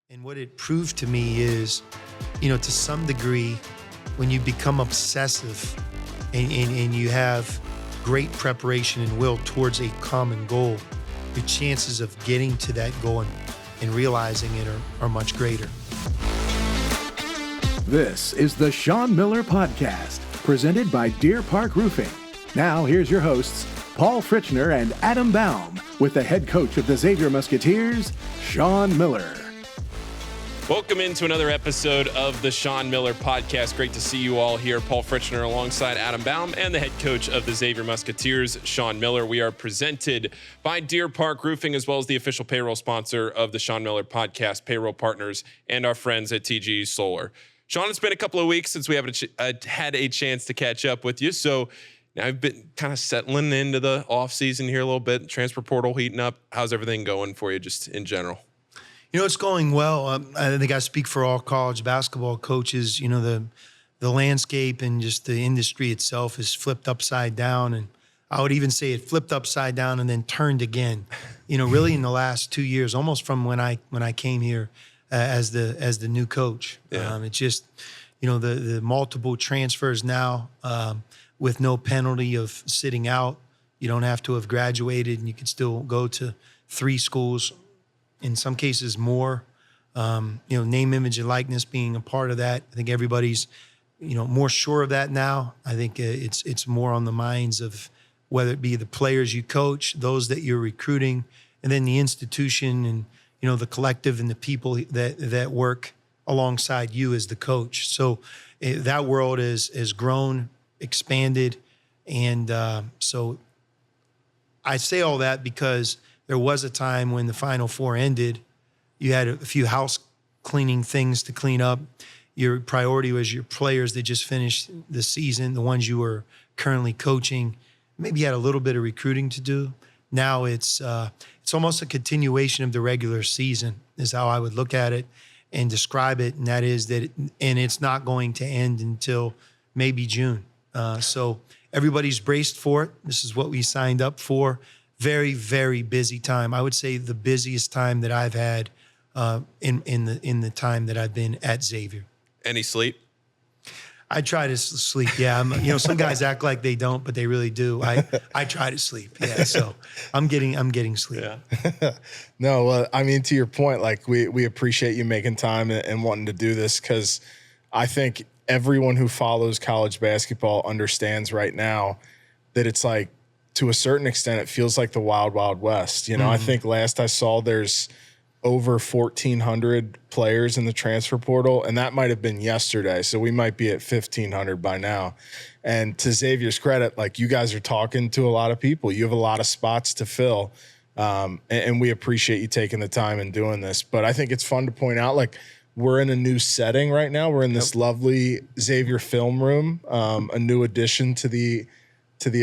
And what it proved to me is, to some degree, when you become obsessive and you have great preparation and will towards a common goal, your chances of getting to that goal and realizing it are much greater. This is the Sean Miller Podcast, presented by Deer Park Roofing. Now, here's your hosts, Paul Fritchner and Adam Baum, with the head coach of the Xavier Musketeers, Sean Miller. Welcome into another episode of the Sean Miller Podcast. Great to see you all here. Paul Fritchner alongside Adam Baum and the head coach of the Xavier Musketeers, Sean Miller. We are presented by Deer Park Roofing, as well as the official payroll sponsor of the Sean Miller Podcast, Payroll Partners, and our friends at TG Solar. Sean, it's been a couple of weeks since we haven't had a chance to catch up with you. So now I've been kind of settling into the offseason here a little bit, transfer portal heating up. How's everything going for you just in general? It's going well. I think I speak for all college basketball coaches. The landscape and just the industry itself is flipped upside down. And I would even say it flipped upside down and then turned again, really in the last 2 years, almost from when I came here as the new coach. Yeah. It's just, the multiple transfers now with no penalty of sitting out. You don't have to have graduated and you can still go to 3 schools. In some cases more, name, image, and likeness being a part of that. I think everybody's, more sure of that now. I think it's more on the minds of whether it be the players you coach, those that you're recruiting, and then the institution and, the collective and the people that work alongside you as the coach. So that world has grown, expanded, and so I say all that because there was a time when the Final Four ended, you had a few house cleaning things to clean up. Your priority was your players that just finished the season, the ones you were currently coaching. Maybe you had a little bit of recruiting to do. Now it's almost a continuation of the regular season is how I would look at it and describe it. And that is that, and it's not going to end until maybe June. So everybody's braced for it. This is what we signed up for. Very, very busy time. I would say the busiest time that I've had in the time that I've been at Xavier. Any sleep? I try to sleep. Yeah, some guys act like they don't, but they really do. I try to sleep. Yeah, so I'm getting sleep. Yeah. No, to your point, like we appreciate you making time and wanting to do this because I think everyone who follows college basketball understands right now that it's like, to a certain extent, it feels like the wild, wild west. I think last I saw there's over 1,400 players in the transfer portal, and that might have been yesterday. So we might be at 1,500 by now. And to Xavier's credit, like you guys are talking to a lot of people. You have a lot of spots to fill, and we appreciate you taking the time and doing this. But I think it's fun to point out, like, we're in a new setting right now. We're in this lovely Xavier film room, a new addition to the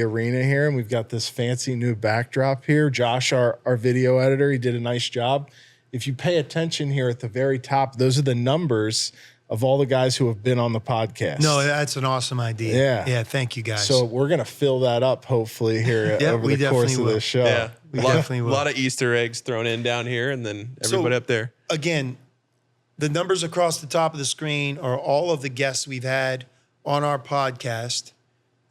arena here, and we've got this fancy new backdrop here. Josh, our video editor, he did a nice job. If you pay attention here at the very top, those are the numbers of all the guys who have been on the podcast. No, that's an awesome idea. Yeah, thank you guys. So we're going to fill that up hopefully here over the course of the show. Yeah, we definitely will. A lot of Easter eggs thrown in down here and then everybody up there. Again, the numbers across the top of the screen are all of the guests we've had on our podcast.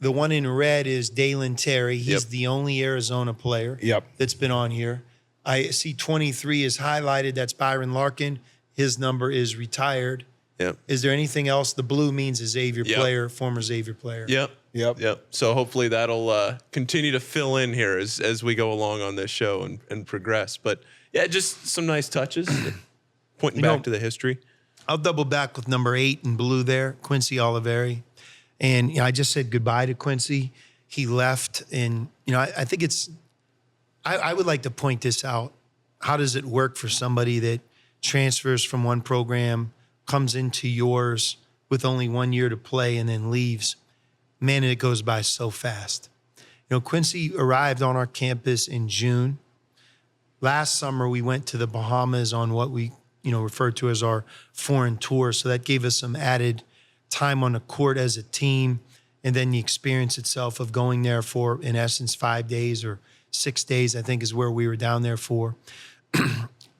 The one in red is Dalen Terry. He's the only Arizona player that's been on here. I see 23 is highlighted. That's Byron Larkin. His number is retired. Yep. Is there anything else? The blue means a Xavier player, former Xavier player. Yep. So hopefully that'll continue to fill in here as we go along on this show and progress. But, yeah, just some nice touches, pointing back to the history. I'll double back with number 8 in blue there, Quincy Olivari. And I just said goodbye to Quincy. He left, and I think it's. I would like to point this out. How does it work for somebody that transfers from one program, comes into yours with only 1 year to play, and then leaves? Man, it goes by so fast. Quincy arrived on our campus in June. Last summer, we went to the Bahamas on what we refer to as our foreign tour. So that gave us some added time on the court as a team, and then the experience itself of going there for, in essence, 5 days or 6 days, I think is where we were down there for.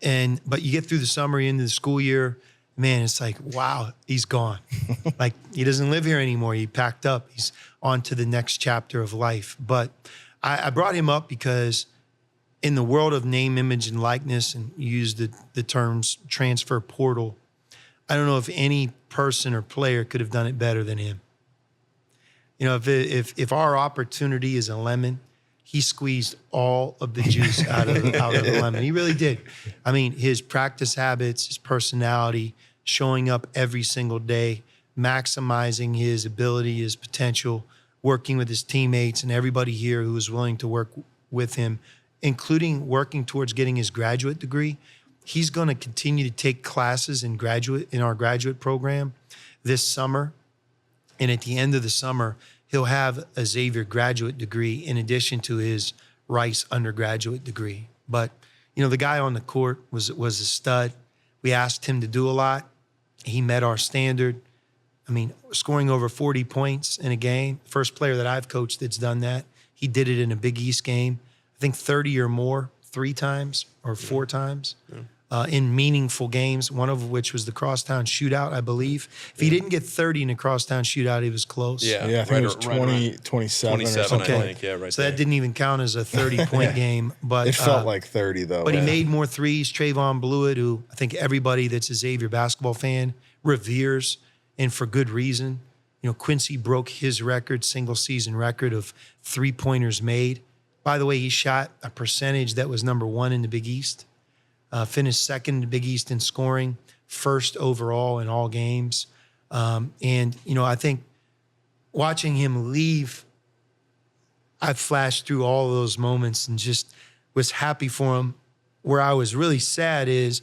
But you get through the summer, into the school year, man, it's like, wow, he's gone. Like, he doesn't live here anymore. He packed up. He's on to the next chapter of life. But I brought him up because in the world of name, image, and likeness, and you use the terms transfer portal, I don't know if any person or player could have done it better than him. You know, if our opportunity is a lemon, he squeezed all of the juice out of the lemon. He really did. I mean, his practice habits, his personality, showing up every single day, maximizing his ability, his potential, working with his teammates and everybody here who was willing to work with him, including working towards getting his graduate degree. He's going to continue to take classes in our graduate program this summer. And at the end of the summer, he'll have a Xavier graduate degree in addition to his Rice undergraduate degree. But, you know, the guy on the court was a stud. We asked him to do a lot. He met our standard. I mean, scoring over 40 points in a game. First player that I've coached that's done that. He did it in a Big East game. I think 30 or more, 3 times or 4 times. In meaningful games, one of which was the Crosstown Shootout, I believe. If he didn't get 30 in the Crosstown Shootout, he was close. Yeah, I think it was 27 or 27, something. I think, yeah, right. So that didn't even count as a 30-point game. But It felt like 30, though. But he made more threes. Trayvon Blewett, who I think everybody that's a Xavier basketball fan reveres, and for good reason. You know, Quincy broke his record, single-season record of three-pointers made. By the way, he shot a percentage that was number 1 in the Big East. Finished second in the Big East in scoring, first overall in all games. And, you know, I think watching him leave, I flashed through all of those moments and just was happy for him. Where I was really sad is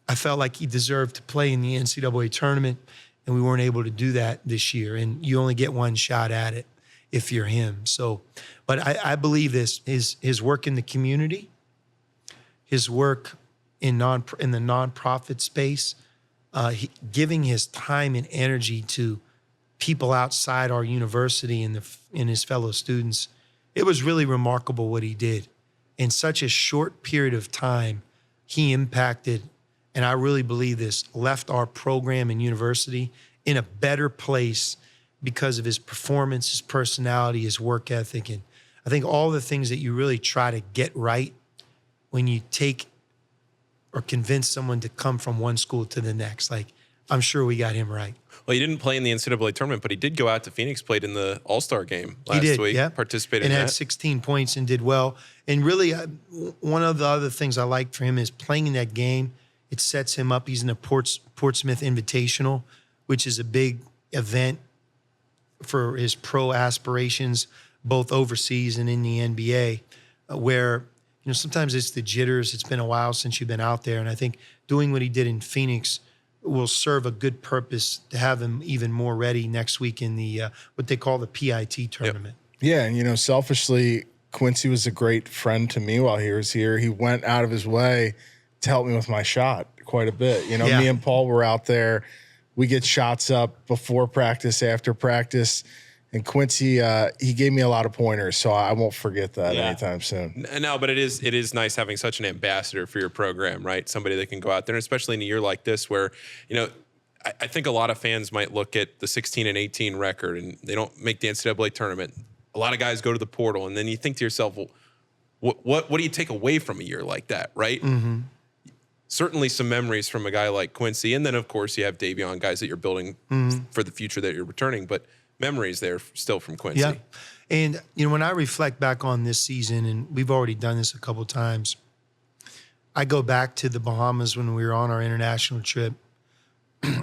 I felt like he deserved to play in the NCAA tournament, and we weren't able to do that this year. And you only get one shot at it if you're him. So, but I believe his work in the community, his work in the nonprofit space, giving his time and energy to people outside our university and his fellow students, it was really remarkable what he did. In such a short period of time, he impacted, and I really believe this, left our program and university in a better place because of his performance, his personality, his work ethic. And I think all the things that you really try to get right when you take or convince someone to come from one school to the next. Like, I'm sure we got him right. Well, he didn't play in the NCAA tournament, but he did go out to Phoenix, played in the All-Star game last week. Yeah. Participated and in had that. 16 points and did well. And really, one of the other things I liked for him is playing in that game. It sets him up. He's in the Portsmouth Invitational, which is a big event for his pro aspirations, both overseas and in the NBA, where, you know, sometimes it's the jitters. It's been a while since you've been out there. And I think doing what he did in Phoenix will serve a good purpose to have him even more ready next week in the what they call the PIT tournament. Yeah, and, you know, selfishly, Quincy was a great friend to me while he was here. He went out of his way to help me with my shot quite a bit. You know, me and Paul were out there. We get shots up before practice, after practice. And Quincy, he gave me a lot of pointers, so I won't forget that anytime soon. No, but it is nice having such an ambassador for your program, right? Somebody that can go out there, and especially in a year like this where, you know, I think a lot of fans might look at the 16-18 record and they don't make the NCAA tournament. A lot of guys go to the portal, and then you think to yourself, well, what do you take away from a year like that, right? Mm-hmm. Certainly some memories from a guy like Quincy, and then, of course, you have Davion, guys that you're building for the future that you're returning, but memories there still from Quincy. Yeah. And, you know, when I reflect back on this season, and we've already done this a couple of times, I go back to the Bahamas when we were on our international trip.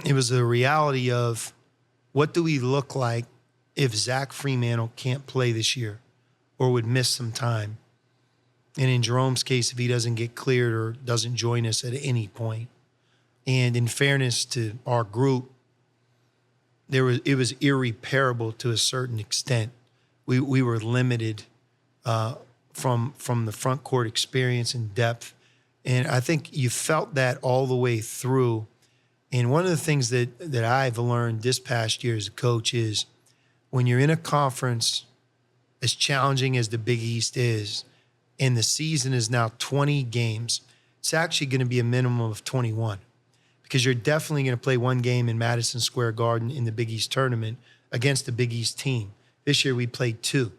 It was the reality of what do we look like if Zach Fremantle can't play this year or would miss some time. And in Jerome's case, if he doesn't get cleared or doesn't join us at any point. And in fairness to our group, it was irreparable to a certain extent. We were limited from the front court experience and depth. And I think you felt that all the way through. And one of the things that I've learned this past year as a coach is when you're in a conference as challenging as the Big East is, and the season is now 20 games, it's actually going to be a minimum of 21 because you're definitely going to play one game in Madison Square Garden in the Big East tournament against the Big East team. This year we played 2.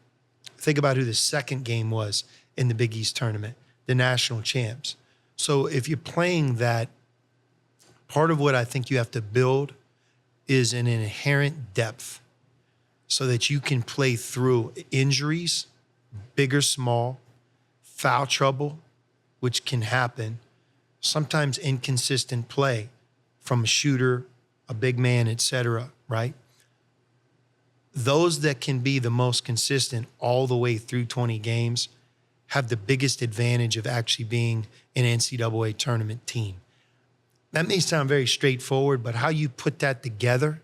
Think about who the second game was in the Big East tournament, the national champs. So if you're playing that, part of what I think you have to build is an inherent depth so that you can play through injuries, big or small, foul trouble, which can happen, sometimes inconsistent play from a shooter, a big man, et cetera, right? Those that can be the most consistent all the way through 20 games have the biggest advantage of actually being an NCAA tournament team. That may sound very straightforward, but how you put that together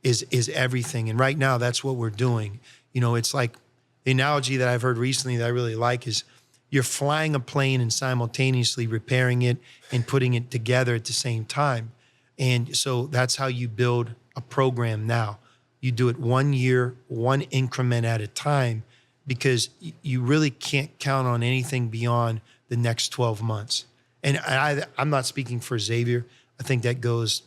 is everything. And right now, that's what we're doing. You know, it's like the analogy that I've heard recently that I really like is you're flying a plane and simultaneously repairing it and putting it together at the same time. And so that's how you build a program now. You do it 1 year, one increment at a time, because you really can't count on anything beyond the next 12 months. And I'm not speaking for Xavier. I think that goes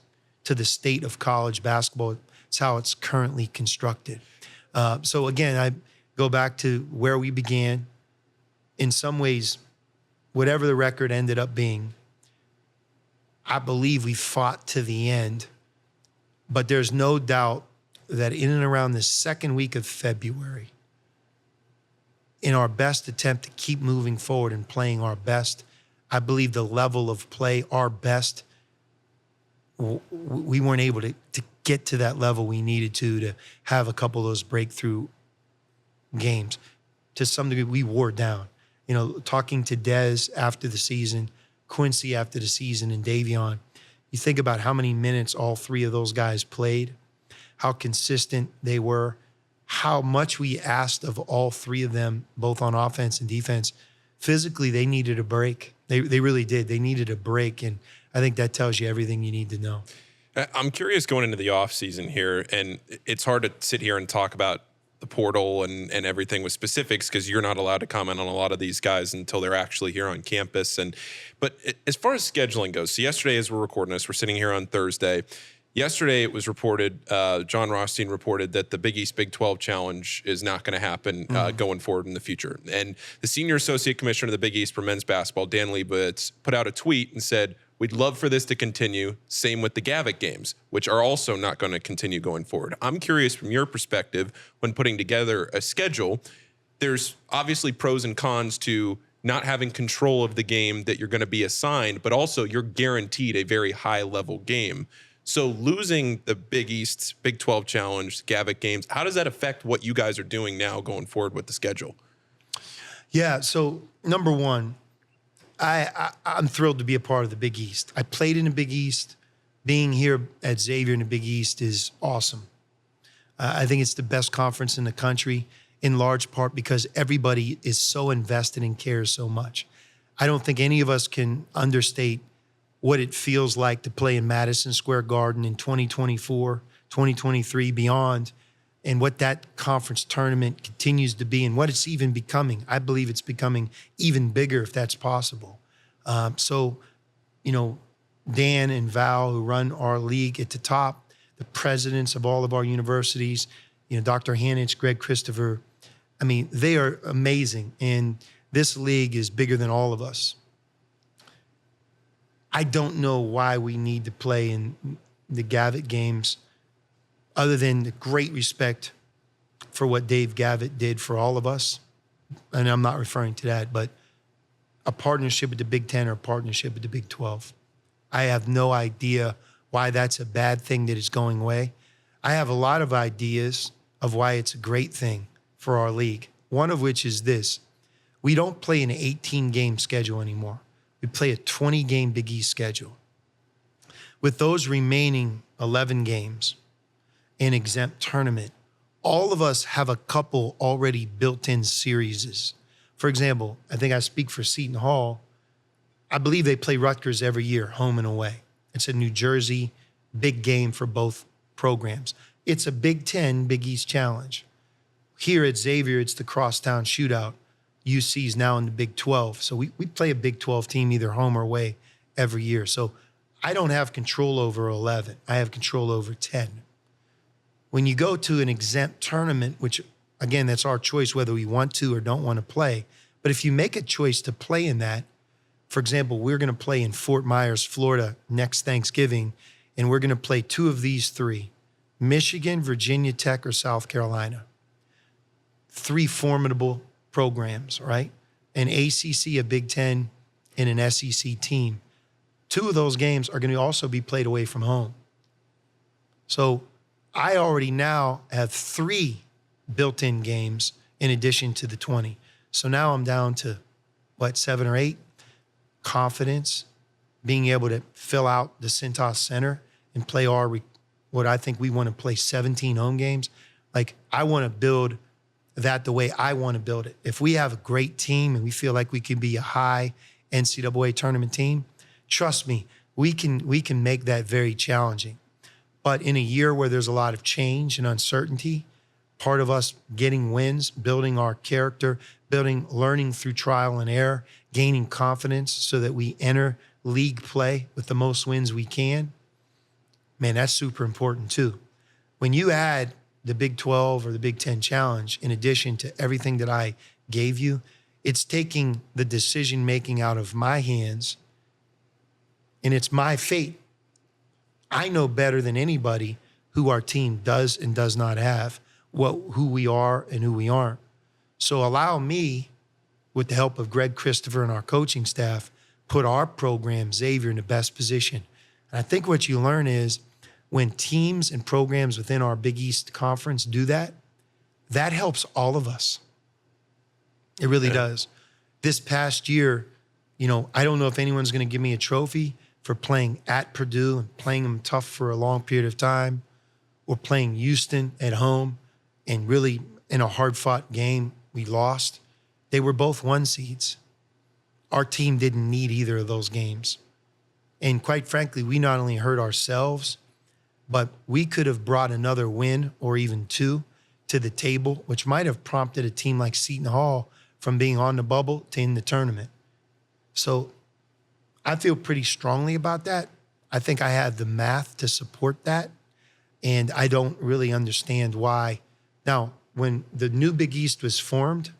to the state of college basketball. It's how it's currently constructed. So again, I go back to where we began. In some ways, whatever the record ended up being, I believe we fought to the end. But there's no doubt that in and around the second week of February, in our best attempt to keep moving forward and playing our best, I believe the level of play, our best, we weren't able to get to that level we needed to have a couple of those breakthrough games. To some degree, we wore down. You know, talking to Dez after the season, Quincy after the season, and Davion, you think about how many minutes all 3 of those guys played, how consistent they were, how much we asked of all 3 of them, both on offense and defense. Physically, they needed a break. They really did. They needed a break, and I think that tells you everything you need to know. I'm curious going into the offseason here, and it's hard to sit here and talk about the portal and everything with specifics because you're not allowed to comment on a lot of these guys until they're actually here on campus. But as far as scheduling goes, so yesterday as we're recording this, we're sitting here on Thursday. Yesterday it was reported, John Rothstein reported that the Big East Big 12 Challenge is not going to happen going forward in the future. And the Senior Associate Commissioner of the Big East for men's basketball, Dan Leibovitz, put out a tweet and said, "We'd love for this to continue. Same with the Gavitt games, which are also not going to continue going forward." I'm curious from your perspective, when putting together a schedule, there's obviously pros and cons to not having control of the game that you're going to be assigned, but also you're guaranteed a very high level game. So losing the Big East Big 12 Challenge, Gavitt games, how does that affect what you guys are doing now going forward with the schedule? Yeah, so number one, I'm thrilled to be a part of the Big East. I played in the Big East. Being here at Xavier in the Big East is awesome. I think it's the best conference in the country, in large part because everybody is so invested and cares so much. I don't think any of us can understate what it feels like to play in Madison Square Garden in 2024, 2023, beyond, and what that conference tournament continues to be and what it's even becoming. I believe it's becoming even bigger if that's possible. So, you know, Dan and Val, who run our league at the top, the presidents of all of our universities, you know, Dr. Hanich, Greg Christopher, I mean, they are amazing. And this league is bigger than all of us. I don't know why we need to play in the Gavitt games other than the great respect for what Dave Gavitt did for all of us. And I'm not referring to that, but a partnership with the Big Ten or a partnership with the Big 12. I have no idea why that's a bad thing that is going away. I have a lot of ideas of why it's a great thing for our league. One of which is this: we don't play an 18-game schedule anymore. We play a 20-game Big East schedule. With those remaining 11 games, an exempt tournament, all of us have a couple already built-in series. For example, I think I speak for Seton Hall. I believe they play Rutgers every year, home and away. It's a New Jersey big game for both programs. It's a Big Ten Big East Challenge. Here at Xavier, it's the Crosstown Shootout. UC's now in the Big 12. So we play a Big 12 team either home or away every year. So I don't have control over 11. I have control over 10. When you go to an exempt tournament, which, again, that's our choice whether we want to or don't want to play. But if you make a choice to play in that, for example, we're going to play in Fort Myers, Florida next Thanksgiving, and we're going to play 2 of these 3, Michigan, Virginia Tech, or South Carolina. 3 formidable programs, right? An ACC, a Big Ten, and an SEC team. 2 of those games are going to also be played away from home. So I already now have 3 built-in games in addition to the 20. So now I'm down to, 7 or 8? Confidence, being able to fill out the Cintas Center and play what I think we want to play 17 home games. Like, I want to build that the way I want to build it. If we have a great team and we feel like we can be a high NCAA tournament team, trust me, we can make that very challenging. But in a year where there's a lot of change and uncertainty, part of us getting wins, building our character, learning through trial and error, gaining confidence so that we enter league play with the most wins we can, man, that's super important too. When you add the Big 12 or the Big 10 challenge, in addition to everything that I gave you, it's taking the decision-making out of my hands, and it's my fate. I know better than anybody who our team does and does not have, who we are and who we aren't. So allow me, with the help of Greg Christopher and our coaching staff, put our program, Xavier, in the best position. And I think what you learn is when teams and programs within our Big East Conference do that, that helps all of us. It really does. This past year, I don't know if anyone's going to give me a trophy for playing at Purdue and playing them tough for a long period of time, or playing Houston at home and really in a hard-fought game we lost. They were both 1 seeds. Our team didn't need either of those games. And quite frankly, we not only hurt ourselves, but we could have brought another win or even 2 to the table, which might have prompted a team like Seton Hall from being on the bubble to in the tournament. So I feel pretty strongly about that. I think I have the math to support that. And I don't really understand why. Now, when the new Big East was formed,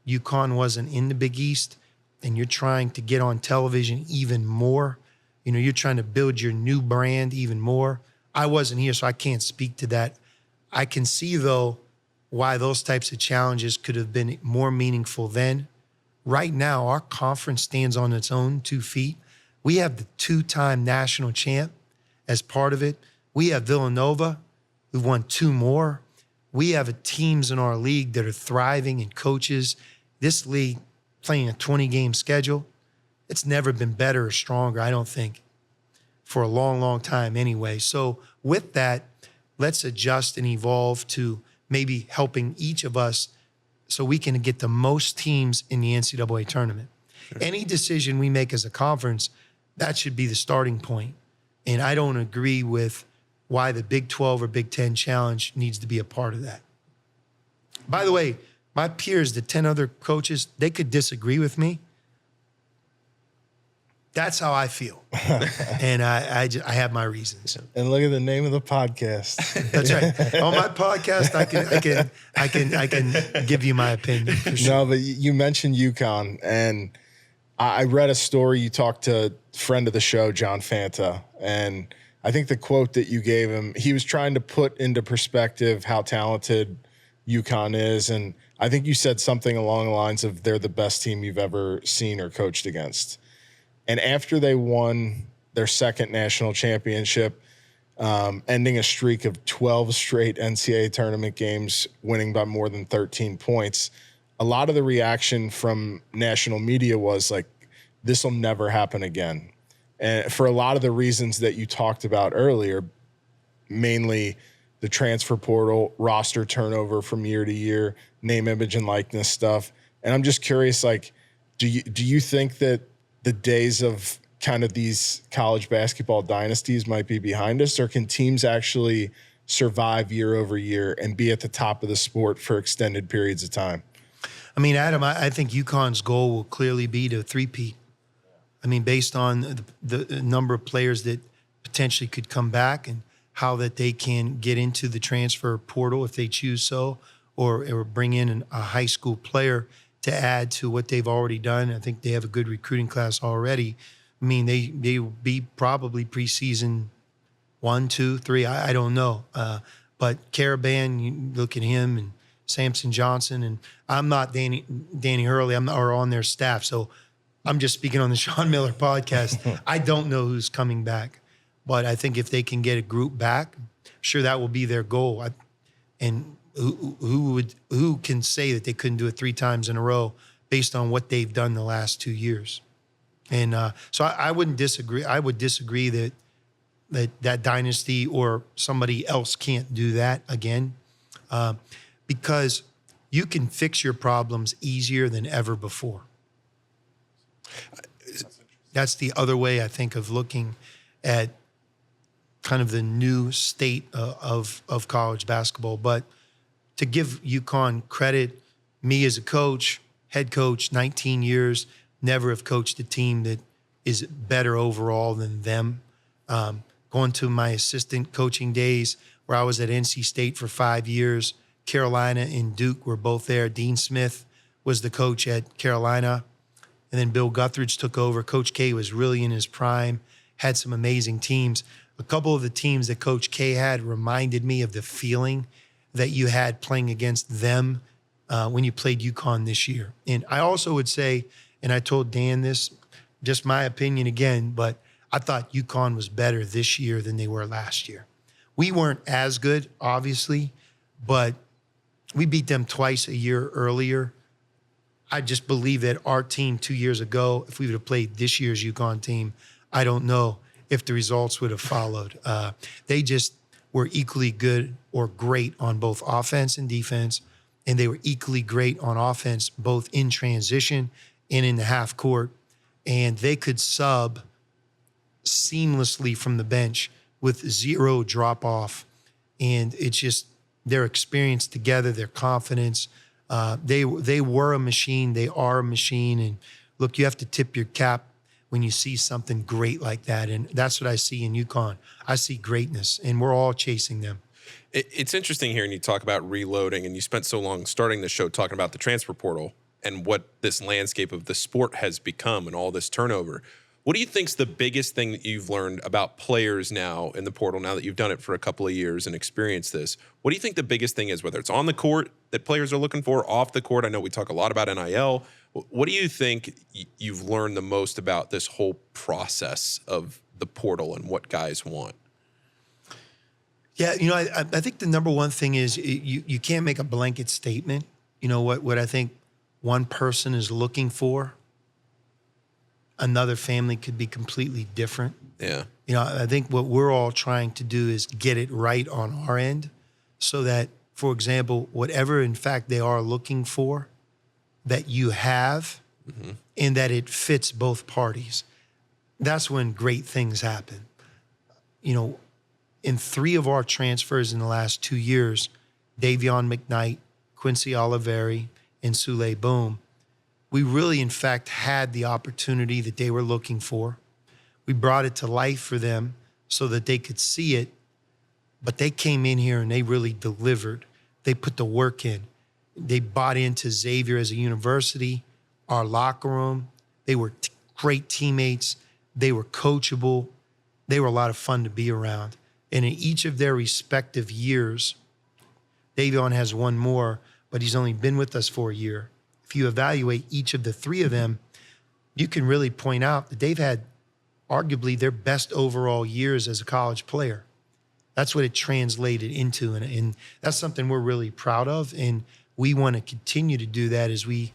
UConn wasn't in the Big East, and you're trying to get on television even more. You're trying to build your new brand even more. I wasn't here, so I can't speak to that. I can see, though, why those types of challenges could have been more meaningful then. Right now, our conference stands on its own 2 feet. We have the 2-time national champ as part of it. We have Villanova, who won 2 more. We have teams in our league that are thriving, and coaches. This league playing a 20-game schedule, it's never been better or stronger, I don't think, for a long, long time anyway. So with that, let's adjust and evolve to maybe helping each of us so we can get the most teams in the NCAA tournament. Sure. Any decision we make as a conference, that should be the starting point. And I don't agree with why the Big 12 or Big 10 challenge needs to be a part of that. By the way, my peers, the 10 other coaches, they could disagree with me. That's how I feel. And I have my reasons. And look at the name of the podcast. That's right. On my podcast, I can give you my opinion. For sure. No, but you mentioned UConn, and I read a story. You talked to a friend of the show, John Fanta, and I think the quote that you gave him, he was trying to put into perspective how talented UConn is. And I think you said something along the lines of they're the best team you've ever seen or coached against. And after they won their second national championship, ending a streak of 12 straight NCAA tournament games, winning by more than 13 points, a lot of the reaction from national media was like, this will never happen again. And for a lot of the reasons that you talked about earlier, mainly the transfer portal, roster turnover from year to year, name, image, and likeness stuff. And I'm just curious, like, do you think that the days of kind of these college basketball dynasties might be behind us, or can teams actually survive year over year and be at the top of the sport for extended periods of time? I mean, Adam, I think UConn's goal will clearly be to three-peat. I mean, based on the number of players that potentially could come back and how that they can get into the transfer portal if they choose so, or bring in a high school player to add to what they've already done. I think they have a good recruiting class already. I mean, they will be probably preseason 1, 2, 3. I don't know. But Caravan, you look at him and Samson Johnson, and I'm not Danny Hurley. I'm not or on their staff, so I'm just speaking on the Sean Miller podcast. I don't know who's coming back, but I think if they can get a group back, sure that will be their goal. And who can say that they couldn't do it 3 times in a row based on what they've done the last 2 years? And so I wouldn't disagree. I would disagree that dynasty or somebody else can't do that again, because you can fix your problems easier than ever before. That's the other way I think of looking at kind of the new state of college basketball. But to give UConn credit, me as a coach, head coach, 19 years, never have coached a team that is better overall than them. Going to my assistant coaching days where I was at NC State for 5 years, Carolina and Duke were both there. Dean Smith was the coach at Carolina, and then Bill Guthridge took over. Coach K was really in his prime, had some amazing teams. A couple of the teams that Coach K had reminded me of the feeling that you had playing against them when you played UConn this year. And I also would say, and I told Dan this, just my opinion again, but I thought UConn was better this year than they were last year. We weren't as good, obviously, but we beat them twice a year earlier. I just believe that our team 2 years ago, if we would have played this year's UConn team, I don't know if the results would have followed. They just were equally good or great on both offense and defense, and they were equally great on offense, both in transition and in the half court. And they could sub seamlessly from the bench with zero drop off. And it's just their experience together, their confidence. They were a machine. They are a machine. And look, you have to tip your cap when you see something great like that. And that's what I see in UConn. I see greatness, and we're all chasing them. It's interesting hearing you talk about reloading, and you spent so long starting the show talking about the transfer portal and what this landscape of the sport has become and all this turnover. What do you think's the biggest thing that you've learned about players now in the portal, now that you've done it for a couple of years and experienced this? What do you think the biggest thing is, whether it's on the court that players are looking for, off the court? I know we talk a lot about NIL. What do you think you've learned the most about this whole process of the portal and what guys want? Yeah, I think the number one thing is you can't make a blanket statement. You know, what I think one person is looking for, another family could be completely different. Yeah. I think what we're all trying to do is get it right on our end so that, for example, whatever in fact they are looking for, that you have, and that it fits both parties. That's when great things happen. In 3 of our transfers in the last 2 years, Davion McKnight, Quincy Olivari, and Sule Boom, we really, in fact, had the opportunity that they were looking for. We brought it to life for them so that they could see it, but they came in here and they really delivered. They put the work in. They bought into Xavier as a university, our locker room. They were great teammates. They were coachable. They were a lot of fun to be around. And in each of their respective years, Davion has one more, but he's only been with us for a year. If you evaluate each of the 3 of them, you can really point out that they've had arguably their best overall years as a college player. That's what it translated into, and that's something we're really proud of, and we want to continue to do that as we,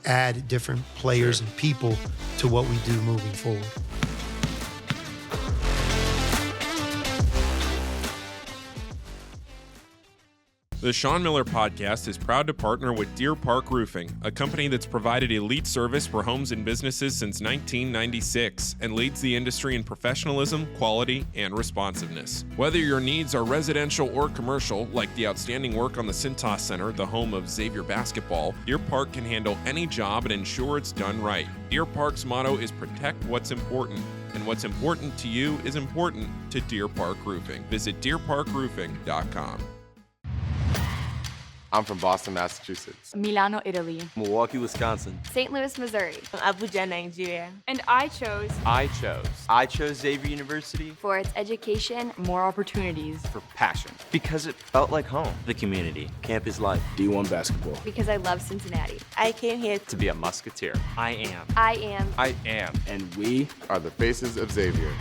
add different players and people to what we do moving forward. The Sean Miller Podcast is proud to partner with Deer Park Roofing, a company that's provided elite service for homes and businesses since 1996 and leads the industry in professionalism, quality, and responsiveness. Whether your needs are residential or commercial, like the outstanding work on the Cintas Center, the home of Xavier basketball, Deer Park can handle any job and ensure it's done right. Deer Park's motto is protect what's important, and what's important to you is important to Deer Park Roofing. Visit deerparkroofing.com. I'm from Boston, Massachusetts. Milano, Italy. Milwaukee, Wisconsin. St. Louis, Missouri. Abuja, Nigeria. And I chose Xavier University for its education, more opportunities, for passion, because it felt like home. The community, campus life, D1 basketball. because I love Cincinnati. I came here to be a Musketeer. I am. I am. I am. And we Are the faces of Xavier.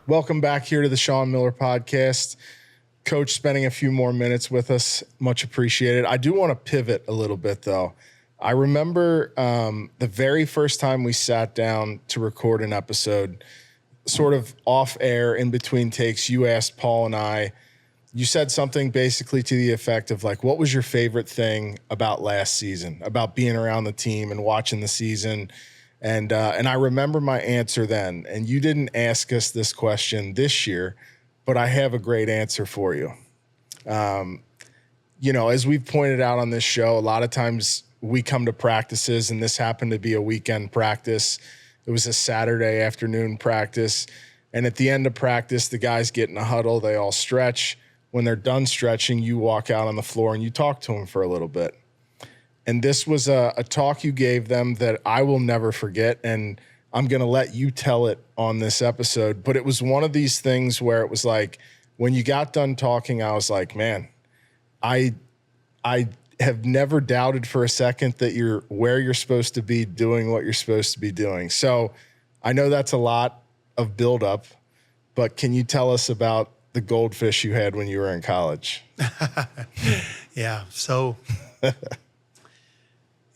Welcome back here to the Sean Miller Podcast. Coach spending a few more minutes with us, much appreciated. I do want to pivot a little bit, though. I remember the very first time we sat down to record an episode, sort of off air, in between takes, you asked Paul and I, you said something basically to the effect of like, what was your favorite thing about last season, about being around the team and watching the season? And I remember my answer then, and you didn't ask us this question this year, but I have a great answer for you. As we've pointed out on this show, a lot of times we come to practices, and this happened to be a weekend practice. It was a Saturday afternoon practice. And at the end of practice, the guys get in a huddle. They all stretch. When they're done stretching, you walk out on the floor and you talk to them for a little bit. And this was a talk you gave them that I will never forget. And I'm going to let you tell it on this episode. But it was one of these things where it was like, when you got done talking, I was like, man, I have never doubted for a second that you're where you're supposed to be, doing what you're supposed to be doing. So I know that's a lot of buildup, but can you tell us about the Goldfish you had when you were in college? Yeah. So,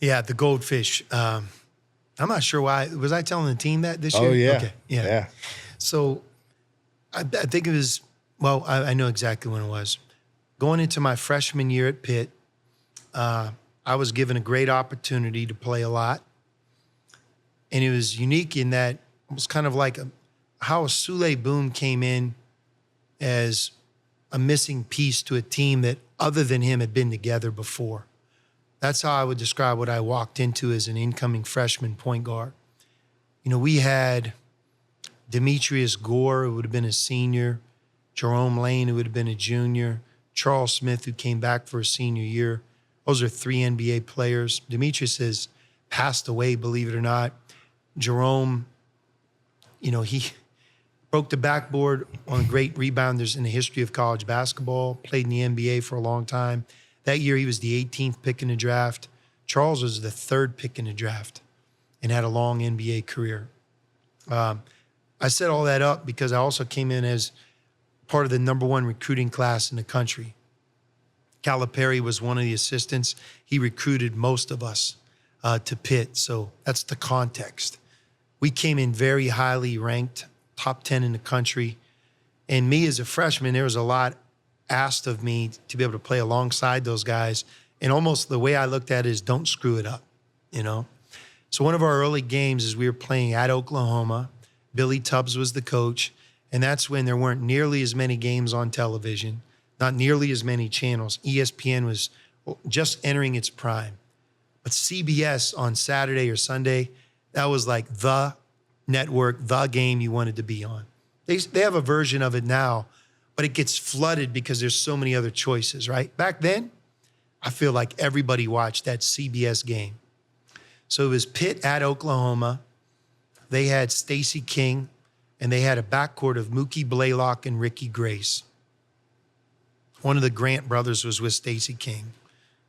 yeah, the Goldfish. I'm not sure why. Was I telling the team that this year? Oh, yeah. Okay. Yeah. So I think it was, well, I know exactly when it was. Going into my freshman year at Pitt, I was given a great opportunity to play a lot. And it was unique in that it was kind of like how Sule Boom came in as a missing piece to a team that other than him had been together before. That's how I would describe what I walked into as an incoming freshman point guard. We had Demetrius Gore, who would have been a senior, Jerome Lane, who would have been a junior, Charles Smith, who came back for a senior year. Those are 3 NBA players. Demetrius has passed away, believe it or not. Jerome, he broke the backboard on great rebounders in the history of college basketball, played in the NBA for a long time. That year, he was the 18th pick in the draft. Charles was the 3rd pick in the draft and had a long NBA career. I set all that up because I also came in as part of the #1 recruiting class in the country. Calipari was one of the assistants. He recruited most of us to Pitt, so that's the context. We came in very highly ranked, top 10 in the country. And me as a freshman, there was a lot asked of me to be able to play alongside those guys. And almost the way I looked at it is don't screw it up, So one of our early games is we were playing at Oklahoma. Billy Tubbs was the coach. And that's when there weren't nearly as many games on television, not nearly as many channels. ESPN was just entering its prime. But CBS on Saturday or Sunday, that was like the network, the game you wanted to be on. They have a version of it now, but it gets flooded because there's so many other choices, right? Back then, I feel like everybody watched that CBS game. So it was Pitt at Oklahoma. They had Stacey King, and they had a backcourt of Mookie Blaylock and Ricky Grace. One of the Grant brothers was with Stacey King.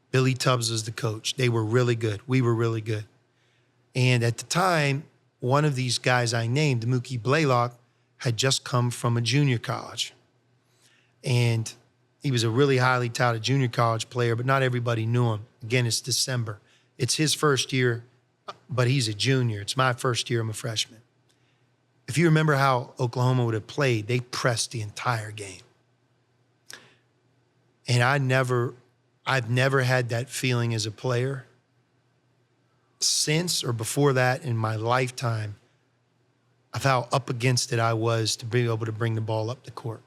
Billy Tubbs was the coach. They were really good. We were really good. And at the time, one of these guys I named, Mookie Blaylock, had just come from a junior college. And he was a really highly touted junior college player, but not everybody knew him. Again, it's December. It's his first year, but he's a junior. It's my first year. I'm a freshman. if you remember how Oklahoma would have played, they pressed the entire game. And I've never had that feeling as a player since or before that in my lifetime of how up against it I was to be able to bring the ball up the court.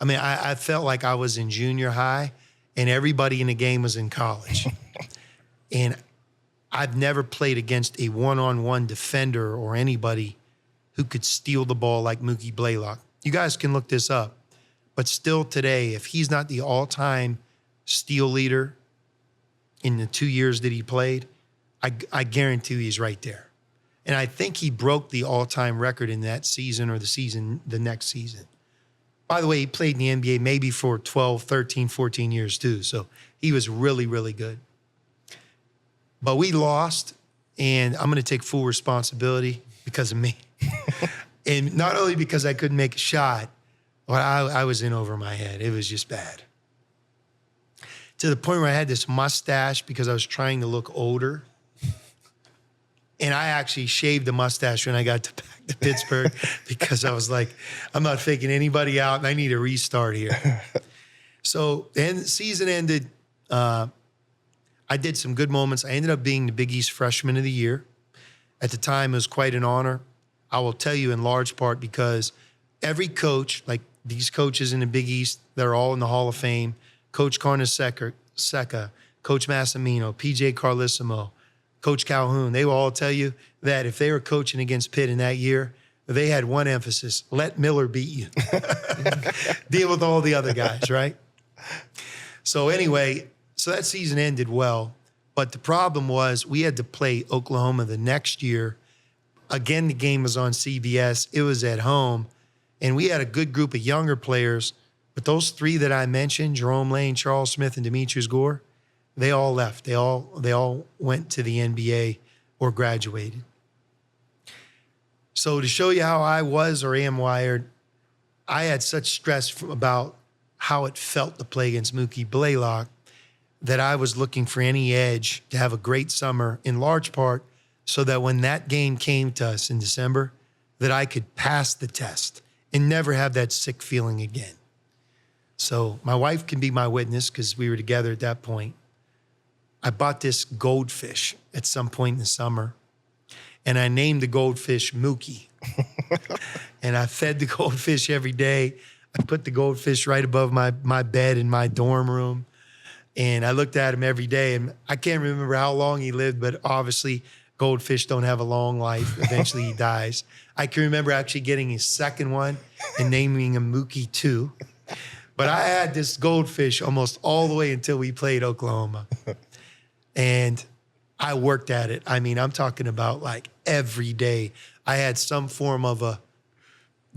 I mean, I felt like I was in junior high and everybody in the game was in college. And I've never played against a one-on-one defender or anybody who could steal the ball like Mookie Blaylock. You guys can look this up. But still today, if he's not the all-time steal leader in the 2 years that he played, I guarantee he's right there. And I think he broke the all-time record in that season or the next season. By the way, he played in the NBA maybe for 12, 13, 14 years too. So he was really, really good. But we lost, and I'm going to take full responsibility because of me. And not only because I couldn't make a shot, but I was in over my head. It was just bad. To the point where I had this mustache because I was trying to look older. And I actually shaved the mustache when I got back to Pittsburgh because I was like, I'm not faking anybody out and I need a restart here. So then the season ended. I did some good moments. I ended up being the Big East Freshman of the Year. At the time, it was quite an honor. I will tell you in large part because every coach, like these coaches in the Big East, they're all in the Hall of Fame. Coach Carnesecca, Coach Massimino, PJ Carlissimo, Coach Calhoun, they will all tell you that if they were coaching against Pitt in that year, they had one emphasis: let Miller beat you. Deal with all the other guys, right? So anyway, so that season ended well. But the problem was we had to play Oklahoma the next year. Again, the game was on CBS. It was at home. And we had a good group of younger players. But those three that I mentioned, Jerome Lane, Charles Smith, and Demetrius Gore, they all left. They all went to the NBA or graduated. So to show you how I was or am wired, I had such stress about how it felt to play against Mookie Blaylock that I was looking for any edge to have a great summer, in large part so that when that game came to us in December, that I could pass the test and never have that sick feeling again. So my wife can be my witness because we were together at that point. I bought this goldfish at some point in the summer, and I named the goldfish Mookie. And I fed the goldfish every day. I put the goldfish right above my bed in my dorm room, and I looked at him every day. And I can't remember how long he lived, but obviously goldfish don't have a long life. Eventually he dies. I can remember actually getting his second one and naming him Mookie 2. But I had this goldfish almost all the way until we played Oklahoma. And I worked at it. I mean, I'm talking about like every day. I had some form of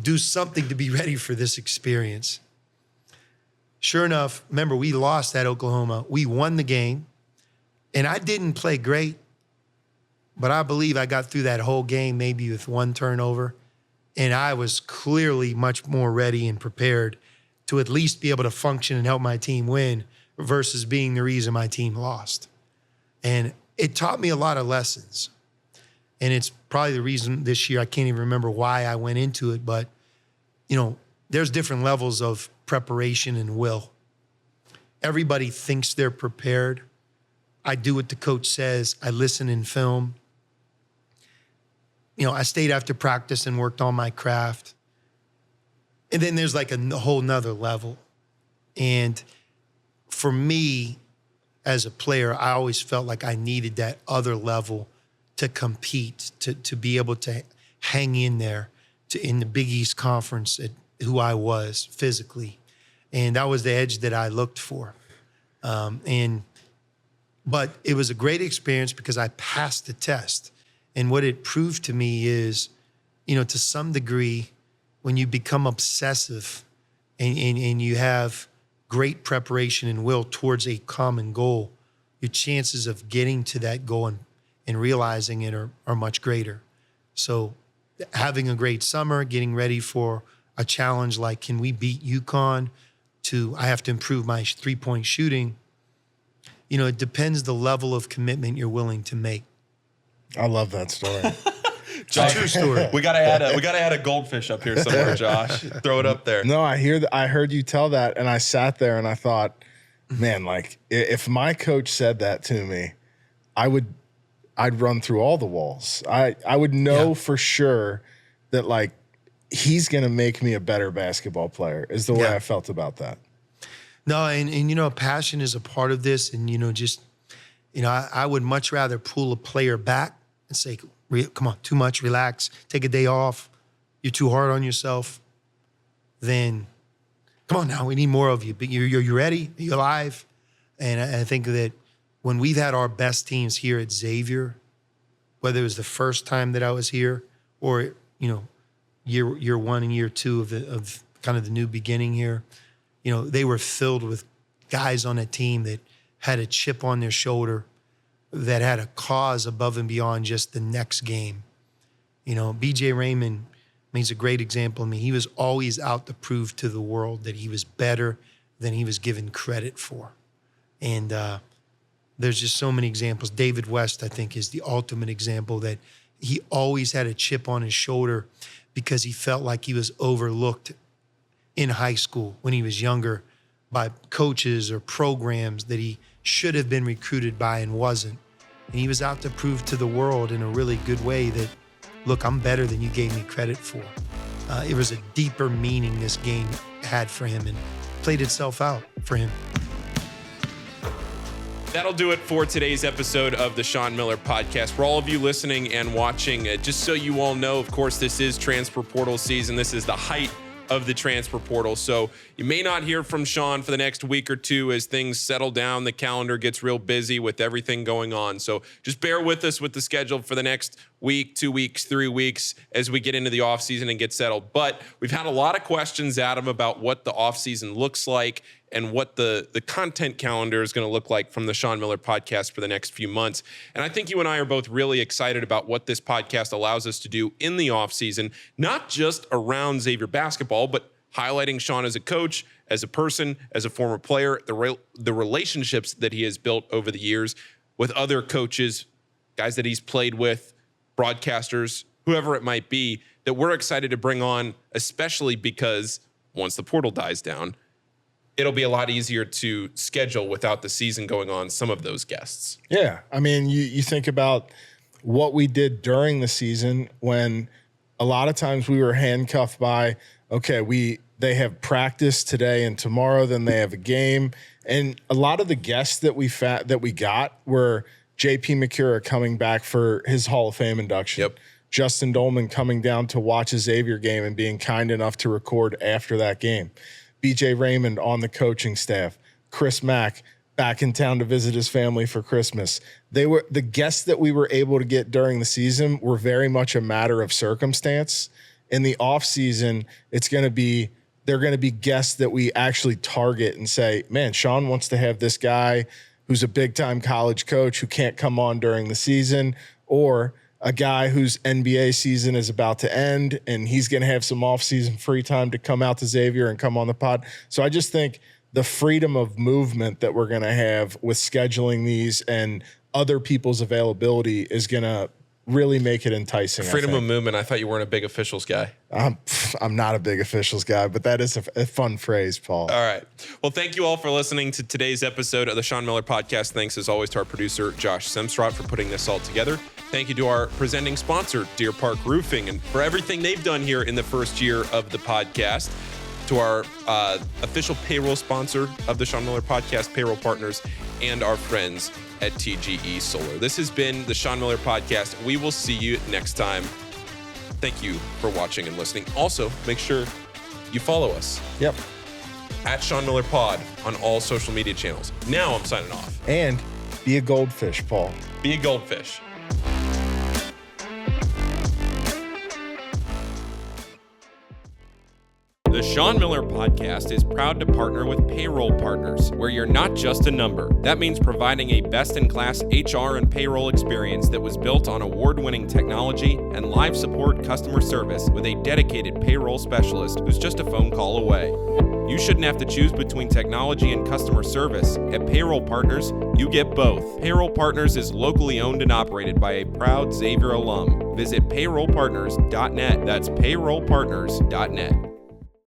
do something to be ready for this experience. Sure enough, remember, we lost at Oklahoma. We won the game. And I didn't play great, but I believe I got through that whole game maybe with one turnover. And I was clearly much more ready and prepared to at least be able to function and help my team win versus being the reason my team lost. And it taught me a lot of lessons. And it's probably the reason this year, I can't even remember why I went into it, but, you know, there's different levels of preparation and will. Everybody thinks they're prepared. I do what the coach says. I listen in film. You know, I stayed after practice and worked on my craft. And then there's like a whole nother level. And for me, as a player, I always felt like I needed that other level to compete, to be able to hang in there in the Big East Conference at who I was physically. And that was the edge that I looked for. But it was a great experience because I passed the test. And what it proved to me is, you know, to some degree, when you become obsessive and you have great preparation and will towards a common goal, your chances of getting to that goal and realizing it are much greater. So having a great summer, getting ready for a challenge like, can we beat UConn, to I have to improve my three-point shooting, you know, it depends the level of commitment you're willing to make. I love that story. Josh, True story. we gotta add a goldfish up here somewhere, Josh. Throw it up there. No, I heard you tell that, and I sat there and I thought, man, like if my coach said that to me, I'd run through all the walls. I would know for sure that like he's gonna make me a better basketball player. Is the way I felt about that. No, and passion is a part of this, and I would much rather pull a player back and say, come on, too much, relax, take a day off, you're too hard on yourself, then come on now, we need more of you. But you're ready, you're alive. And I think that when we've had our best teams here at Xavier, whether it was the first time that I was here or, year one and year two of kind of the new beginning here, they were filled with guys on a team that had a chip on their shoulder, that had a cause above and beyond just the next game. BJ Raymond he's a great example. He was always out to prove to the world that he was better than he was given credit for. And there's just so many examples. David West, I think, is the ultimate example that he always had a chip on his shoulder because he felt like he was overlooked in high school when he was younger by coaches or programs that he should have been recruited by and wasn't. And he was out to prove to the world in a really good way that, look, I'm better than you gave me credit for. It was a deeper meaning this game had for him and played itself out for him. That'll do it for today's episode of the Sean Miller Podcast. For all of you listening and watching, just so you all know, of course, this is transfer portal season. This is the height of the transfer portal. So you may not hear from Sean for the next week or two as things settle down. The calendar gets real busy with everything going on. So just bear with us with the schedule for the next week, 2 weeks, 3 weeks as we get into the offseason and get settled. But we've had a lot of questions, Adam, about what the offseason looks like and what the content calendar is going to look like from the Sean Miller Podcast for the next few months. And I think you and I are both really excited about what this podcast allows us to do in the offseason, not just around Xavier basketball, but highlighting Sean as a coach, as a person, as a former player, the relationships that he has built over the years with other coaches, guys that he's played with, broadcasters, whoever it might be, that we're excited to bring on, especially because once the portal dies down, it'll be a lot easier to schedule without the season going on some of those guests. Yeah. I mean, you think about what we did during the season when a lot of times we were handcuffed by, okay, they have practice today and tomorrow, then they have a game. And a lot of the guests that we got were JP McCura coming back for his Hall of Fame induction. Yep. Justin Dolman coming down to watch a Xavier game and being kind enough to record after that game. BJ Raymond on the coaching staff, Chris Mack back in town to visit his family for Christmas. The guests that we were able to get during the season were very much a matter of circumstance. In the off season, they're going to be guests that we actually target and say, man, Sean wants to have this guy who's a big time college coach who can't come on during the season, or a guy whose NBA season is about to end and he's going to have some off-season free time to come out to Xavier and come on the pod. So I just think the freedom of movement that we're going to have with scheduling these and other people's availability is going to really make it enticing. Freedom of movement. I thought you weren't a big officials guy. I'm not a big officials guy, but that is a fun phrase, Paul. All right. Well, thank you all for listening to today's episode of the Sean Miller Podcast. Thanks, as always, to our producer, Josh Semstrott, for putting this all together. Thank you to our presenting sponsor, Deer Park Roofing, and for everything they've done here in the first year of the podcast. To our official payroll sponsor of the Sean Miller Podcast, Payroll Partners, and our friends at TGE Solar. This has been the Sean Miller Podcast. We will see you next time. Thank you for watching and listening. Also, make sure you follow us. Yep. At Sean Miller Pod on all social media channels. Now I'm signing off. And be a goldfish, Paul. Be a goldfish. The Sean Miller Podcast is proud to partner with Payroll Partners, where you're not just a number. That means providing a best-in-class HR and payroll experience that was built on award-winning technology and live support customer service with a dedicated payroll specialist who's just a phone call away. You shouldn't have to choose between technology and customer service. At Payroll Partners, you get both. Payroll Partners is locally owned and operated by a proud Xavier alum. Visit payrollpartners.net. That's payrollpartners.net.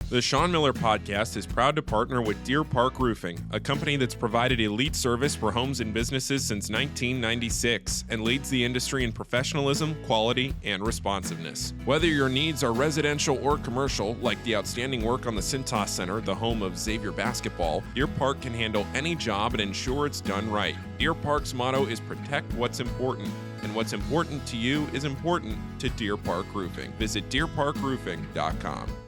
The Sean Miller Podcast is proud to partner with Deer Park Roofing, a company that's provided elite service for homes and businesses since 1996 and leads the industry in professionalism, quality, and responsiveness. Whether your needs are residential or commercial, like the outstanding work on the Cintas Center, the home of Xavier basketball, Deer Park can handle any job and ensure it's done right. Deer Park's motto is protect what's important, and what's important to you is important to Deer Park Roofing. Visit deerparkroofing.com.